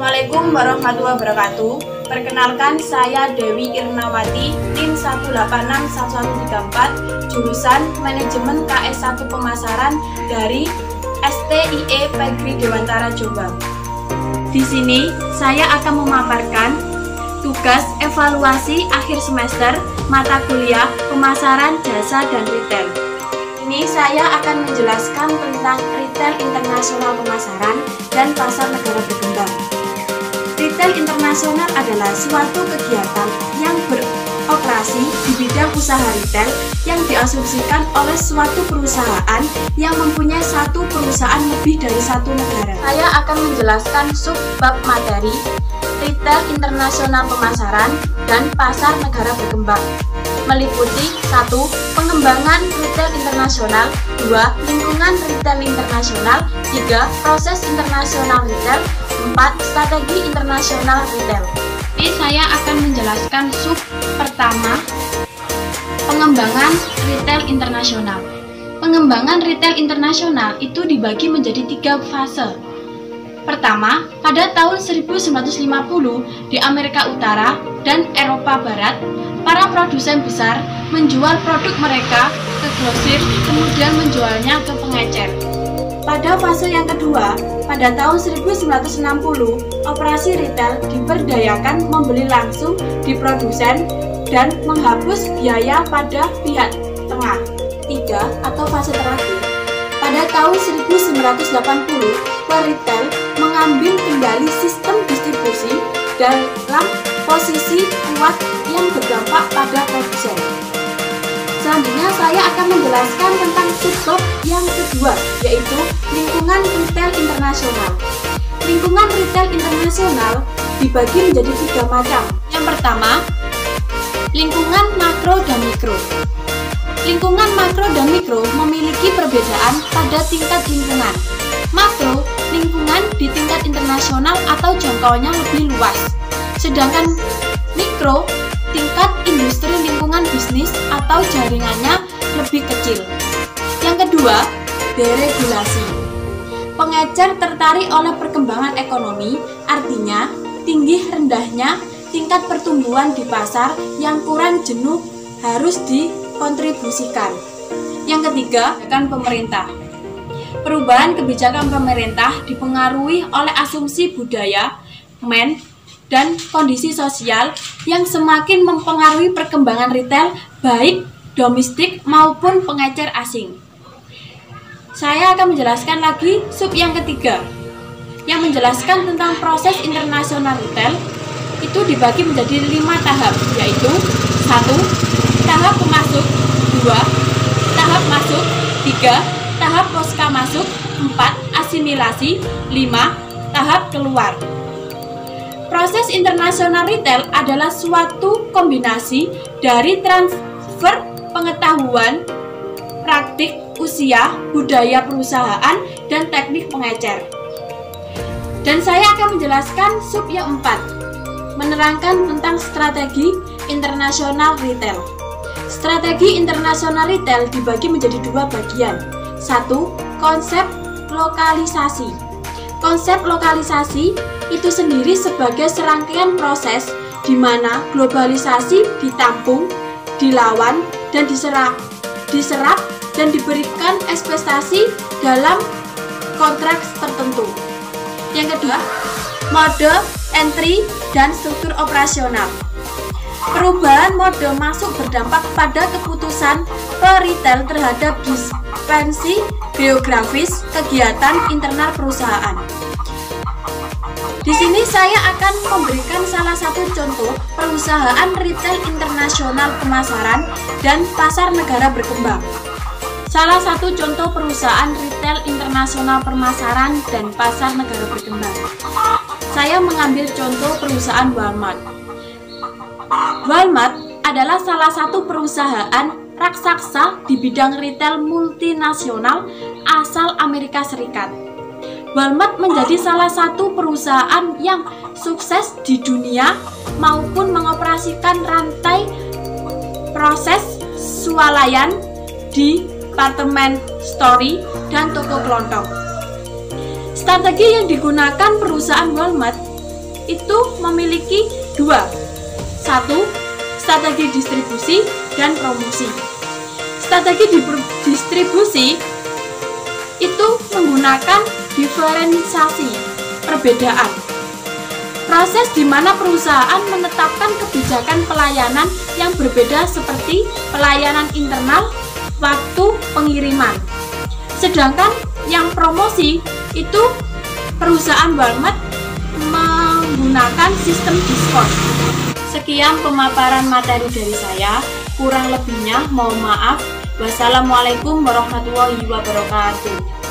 Assalamualaikum warahmatullahi wabarakatuh. Perkenalkan, saya Dewi Irnawati, NIM 1861134, jurusan Manajemen KS1 Pemasaran dari STIE Pegri Dewantara Jombang. Di sini saya akan memaparkan tugas evaluasi akhir semester mata kuliah Pemasaran Jasa dan Retail. Ini saya akan menjelaskan tentang retail internasional pemasaran dan pasar negara berkembang. Retail internasional adalah suatu kegiatan yang beroperasi di bidang usaha retail yang diasumsikan oleh suatu perusahaan yang mempunyai satu perusahaan lebih dari satu negara. Saya akan menjelaskan subbab materi retail internasional pemasaran dan pasar negara berkembang, meliputi 1. Pengembangan retail internasional, 2. Lingkungan retail internasional, 3. Proses internasional retail, 4. Strategi internasional retail. Ini saya akan menjelaskan sub pertama, pengembangan retail internasional. Pengembangan retail internasional itu dibagi menjadi 3 fase. Pertama, pada tahun 1950 di Amerika Utara dan Eropa Barat, para produsen besar menjual produk mereka ke grosir, kemudian menjualnya ke pengecer. Pada fase yang kedua, pada tahun 1960, operasi retail diberdayakan membeli langsung di produsen dan menghapus biaya pada pihak tengah. 3. Atau fase terakhir, pada tahun 1980, retail mengambil kendali sistem distribusi dalam posisi kuat yang berdampak pada produsen. Selanjutnya saya akan menjelaskan tentang subbab yang kedua, yaitu lingkungan retail internasional. Lingkungan retail internasional dibagi menjadi 3 macam. Yang pertama, lingkungan makro dan mikro. Lingkungan makro dan mikro memiliki perbedaan pada tingkat lingkungan. Makro, lingkungan di tingkat internasional atau jangkauannya lebih luas. Sedangkan mikro, tingkat industri lingkungan bisnis atau jaringannya lebih kecil. Yang kedua, deregulasi. Pengecer tertarik oleh perkembangan ekonomi, artinya tinggi rendahnya tingkat pertumbuhan di pasar yang kurang jenuh harus dikontribusikan. Yang ketiga, kebijakan pemerintah. Perubahan kebijakan pemerintah dipengaruhi oleh asumsi budaya, dan kondisi sosial yang semakin mempengaruhi perkembangan retail baik domestik maupun pengecer asing. Saya akan menjelaskan lagi sub yang ketiga, yang menjelaskan tentang proses internasional retail. Itu dibagi menjadi 5 tahap, yaitu 1. Tahap pemasok, 2. Tahap masuk, 3. Tahap pasca masuk, 4. Asimilasi, 5. Tahap keluar. Proses internasional retail adalah suatu kombinasi dari transfer pengetahuan, praktik, usia, budaya perusahaan, dan teknik pengecer. Dan saya akan menjelaskan sub yang 4, menerangkan tentang strategi internasional retail. Strategi internasional retail dibagi menjadi 2 bagian. 1. Konsep lokalisasi. Konsep lokalisasi itu sendiri sebagai serangkaian proses di mana globalisasi ditampung, dilawan, dan diserap dan diberikan ekspektasi dalam kontrak tertentu. Yang kedua, mode entry dan struktur operasional. Perubahan mode masuk berdampak pada keputusan peritel terhadap dimensi geografis kegiatan internal perusahaan. Di sini saya akan memberikan salah satu contoh perusahaan retail internasional pemasaran dan pasar negara berkembang. Salah satu contoh perusahaan retail internasional pemasaran dan pasar negara berkembang. Saya mengambil contoh perusahaan Walmart. Walmart adalah salah satu perusahaan raksasa di bidang retail multinasional asal Amerika Serikat. Walmart menjadi salah satu perusahaan yang sukses di dunia maupun mengoperasikan rantai proses swalayan di departemen store dan toko kelontong. Strategi yang digunakan perusahaan Walmart itu memiliki dua. Satu, strategi distribusi dan promosi. Strategi distribusi itu menggunakan diferensiasi perbedaan. Proses di mana perusahaan menetapkan kebijakan pelayanan yang berbeda seperti pelayanan internal, waktu pengiriman. Sedangkan yang promosi itu perusahaan Walmart menggunakan sistem diskon. Sekian pemaparan materi dari saya, kurang lebihnya mohon maaf. Wassalamualaikum warahmatullahi wabarakatuh.